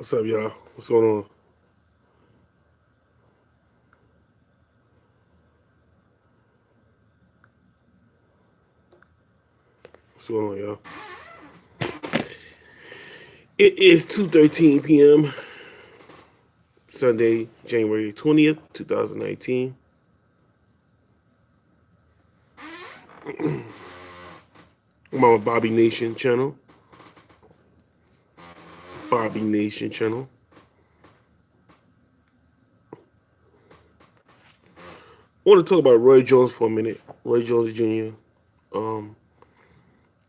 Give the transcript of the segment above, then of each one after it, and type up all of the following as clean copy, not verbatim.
What's up, y'all? What's going on? What's going on, y'all? It is 2:13 p.m. Sunday, January 20th, 2019. I'm on Bobby Nation channel. Bobby Nation channel. I want to talk about Roy Jones for a minute. Roy Jones Jr. Um,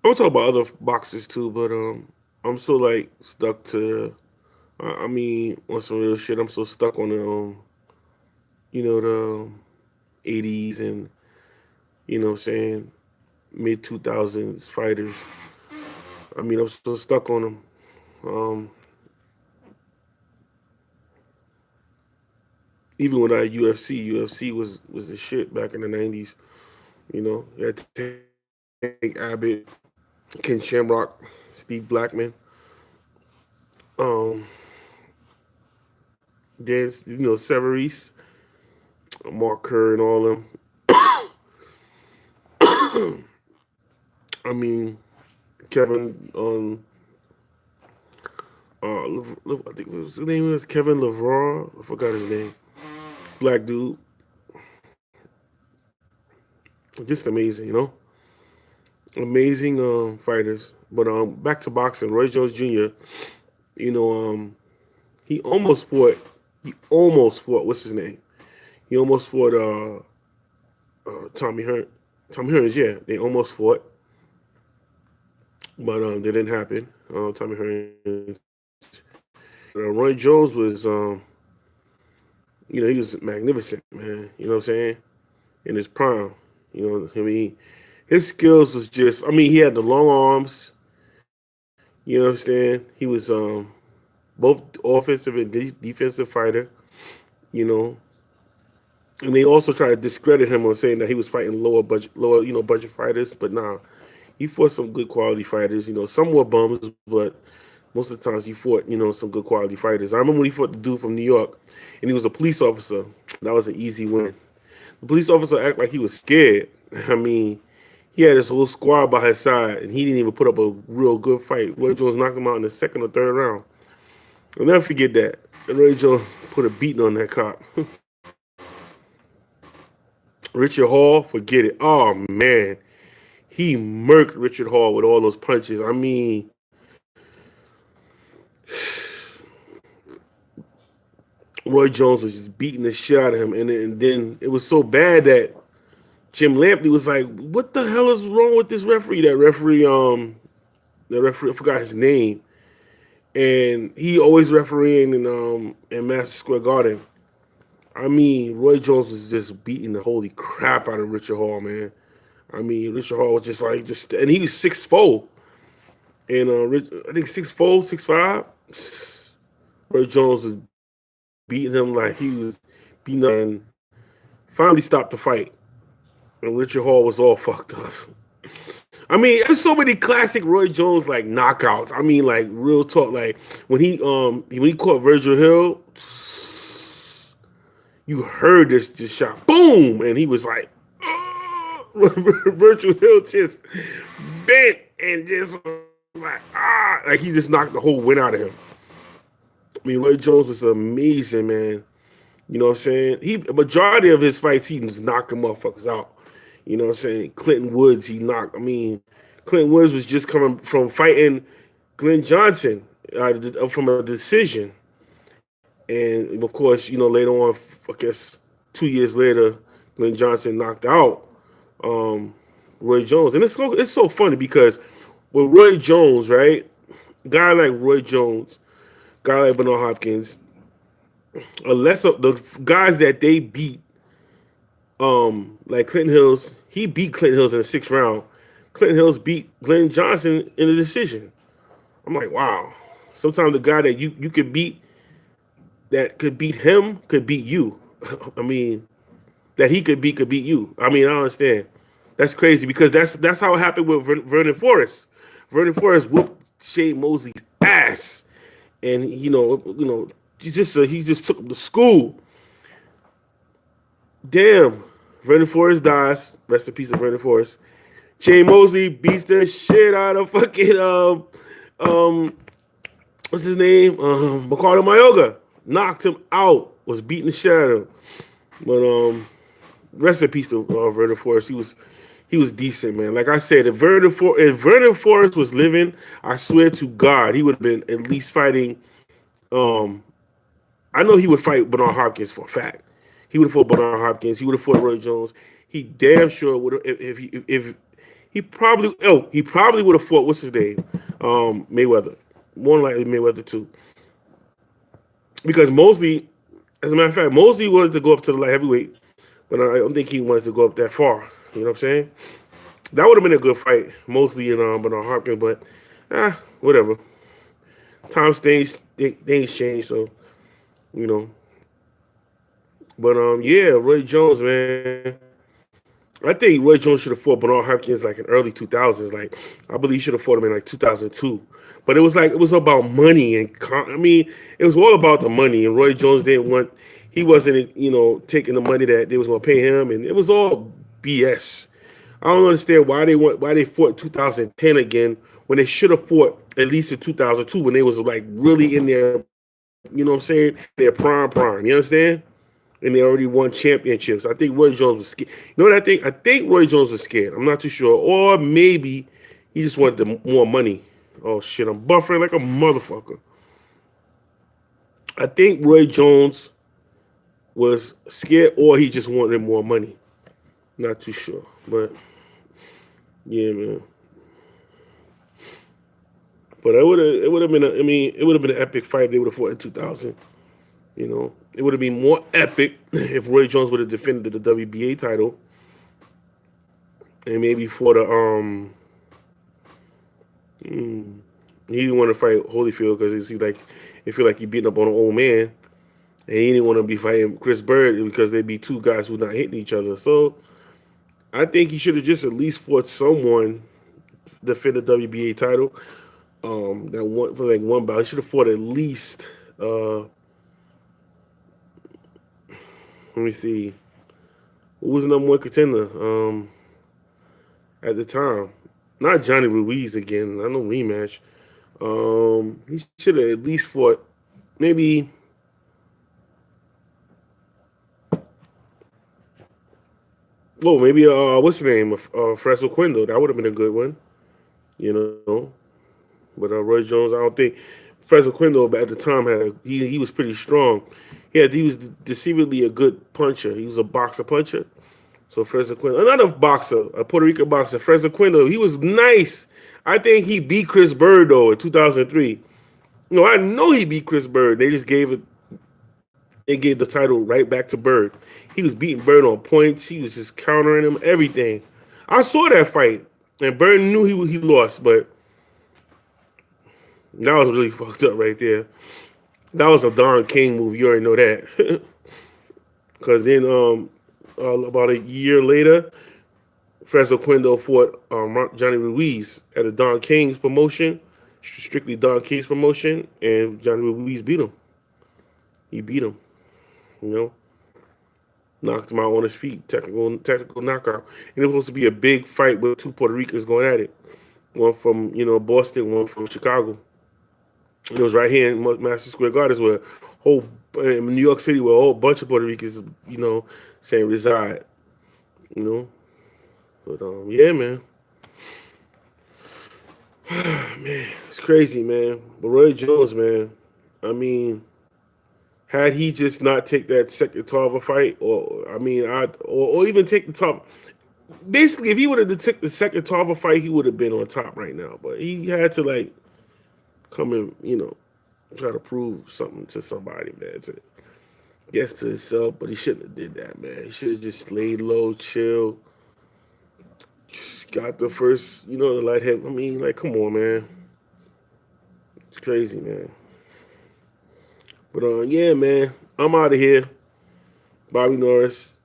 I want to talk about other boxers too, but I'm so like stuck to. I mean, on some real shit, I'm so stuck on the 80s and what I'm saying, mid 2000s fighters. I mean, I'm so stuck on them. Um, Even when I UFC was the shit back in the '90s. You had to take Abbott, Ken Shamrock, Steve Blackman, um, there's Severies, Mark Kerr, and all them. I mean, Kevin, I think his name was Kevin Lavrar. I forgot his name. Black dude, just amazing. Amazing fighters. But back to boxing, Roy Jones Jr. You know, he almost fought. He almost fought. What's his name? He almost fought Tommy Hearns. Tommy Hearns, yeah, they almost fought, but that didn't happen. Tommy Hearns. Roy Jones was, he was magnificent, man. You know what I'm saying? In his prime, I mean, his skills was just. I mean, he had the long arms. You know what I'm saying? He was both offensive and defensive fighter. You know, and they also tried to discredit him on saying that he was fighting lower budget fighters, but nah, he fought some good quality fighters. Some were bums, but most of the times he fought, some good quality fighters. I remember when he fought the dude from New York, and he was a police officer. That was an easy win. The police officer acted like he was scared. I mean, he had his whole squad by his side, and he didn't even put up a real good fight. Roy Jones knocked him out in the second or third round. I'll never forget that. And Roy Jones put a beating on that cop. Richard Hall, forget it. Oh man, he murked Richard Hall with all those punches. I mean, Roy Jones was just beating the shit out of him, and then it was so bad that Jim Lampley was like, "What the hell is wrong with this referee?" That referee, I forgot his name, and he always refereeing in Madison Square Garden. I mean, Roy Jones was just beating the holy crap out of Richard Hall, man. I mean, Richard Hall was and he was 6'4", and I think 6'4", 6'5". Roy Jones was beating him like he was beating him, and finally stopped the fight. And Richard Hall was all fucked up. I mean, there's so many classic Roy Jones like knockouts. I mean, like real talk. Like when he caught Virgil Hill, you heard this shot, boom, and he was like, Virgil Hill just bent and just was like he just knocked the whole wind out of him. I mean, Roy Jones was amazing, man. You know what I'm saying? A majority of his fights, he was knocking motherfuckers out. You know what I'm saying? Clinton Woods, he knocked. I mean, Clinton Woods was just coming from fighting Glenn Johnson from a decision. And of course, later on, I guess 2 years later, Glenn Johnson knocked out Roy Jones. And it's so funny because with Roy Jones, right? Guy like Roy Jones, guy like Bernard Hopkins, unless the guys that they beat, like Clinton Hills, he beat Clinton Hills in the sixth round. Clinton Hills beat Glenn Johnson in a decision. I'm like, wow. Sometimes the guy that you could beat, that could beat him, could beat you. I mean, that he could beat you. I mean, I don't understand. That's crazy because that's how it happened with Vernon Forrest. Vernon Forrest whooped Shane Mosley's ass, and he just took him to school. Damn, Vernon Forrest dies. Rest in peace of Vernon Forrest. Jay Mosley beats the shit out of fucking um what's his name? Ricardo Mayoga. Knocked him out. Was beating the shit out of him. But rest in peace to Vernon Forrest. He was decent, man. Like I said, if Vernon Forrest was living, I swear to God, he would have been at least fighting. Um, I know he would fight Bernard Hopkins for a fact. He would have fought Bernard Hopkins. He would have fought Roy Jones. He damn sure would have if he probably would have fought what's his name, Mayweather. More than likely Mayweather too, because Mosley, as a matter of fact, Mosley wanted to go up to the light heavyweight, but I don't think he wanted to go up that far. You know what I'm saying? That would have been a good fight, Mosley and Bernard Hopkins, but whatever. Times things change, so you know. But yeah, Roy Jones, man. I think Roy Jones should have fought Bernard Hopkins like in early 2000s. Like I believe he should have fought him in like 2002. But it was about money and I mean it was all about the money. And Roy Jones didn't want he wasn't taking the money that they was going to pay him, and it was all BS. I don't understand why they fought 2010 again when they should have fought at least in 2002 when they was like really in their what I'm saying, their prime. You understand? And they already won championships. I think Roy Jones was scared. You know what I think? I think Roy Jones was scared. I'm not too sure. Or maybe he just wanted more money. Oh, shit. I'm buffering like a motherfucker. I think Roy Jones was scared or he just wanted more money. Not too sure. But, yeah, man. But it would have been it would have been an epic fight if they would have fought in 2000. It would have been more epic if Roy Jones would have defended the WBA title and maybe for the he didn't want to fight Holyfield because he feel like he beating up on an old man, and he didn't want to be fighting Chris Bird because they'd be two guys who not hitting each other. So I think he should have just at least fought someone to defend the WBA title. That one for like one bout. He should have fought at least. Let me see. Who was the number one contender at the time? Not Johnny Ruiz again. I know rematch. He should have at least fought maybe. Oh, maybe what's the name? Fresno Quindle. That would have been a good one. But Roy Jones, I don't think Fresno Quindle at the time he was pretty strong. He was deceivably a good puncher. He was a boxer puncher. So Fresno Quindle, another boxer, a Puerto Rican boxer, Fresno Quindle, he was nice. I think he beat Chris Bird though in 2003. No, I know he beat Chris Bird. They just gave the title right back to Bird. He was beating Bird on points. He was just countering him, everything. I saw that fight, and Bird knew he lost, but that was really fucked up right there. That was a Don King move. You already know that. Because then about a year later, Fresno Quindle fought Johnny Ruiz at a Don King's promotion, strictly Don King's promotion, and Johnny Ruiz beat him. He beat him. Knocked him out on his feet, technical knockout. And it was supposed to be a big fight with two Puerto Ricans going at it. One from Boston, one from Chicago. It was right here in Madison Square Garden, where in New York City, where a whole bunch of Puerto Ricans, saying reside. But yeah, man. Man, it's crazy, man. But Roy Jones, man. I mean, had he just not take that second Tarver fight, or even take the top. Basically, if he would have took the second Tarver fight, he would have been on top right now. But he had to come and try to prove something to somebody, man. To himself, but he shouldn't have did that, man. He should have just laid low, chill, got the first, the light head. I mean, come on, man. It's crazy, man. But yeah, man, I'm out of here. Bobby Norris,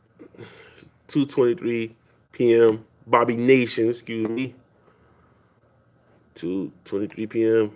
2:23 p.m. Bobby Nation, excuse me. 2:23 p.m.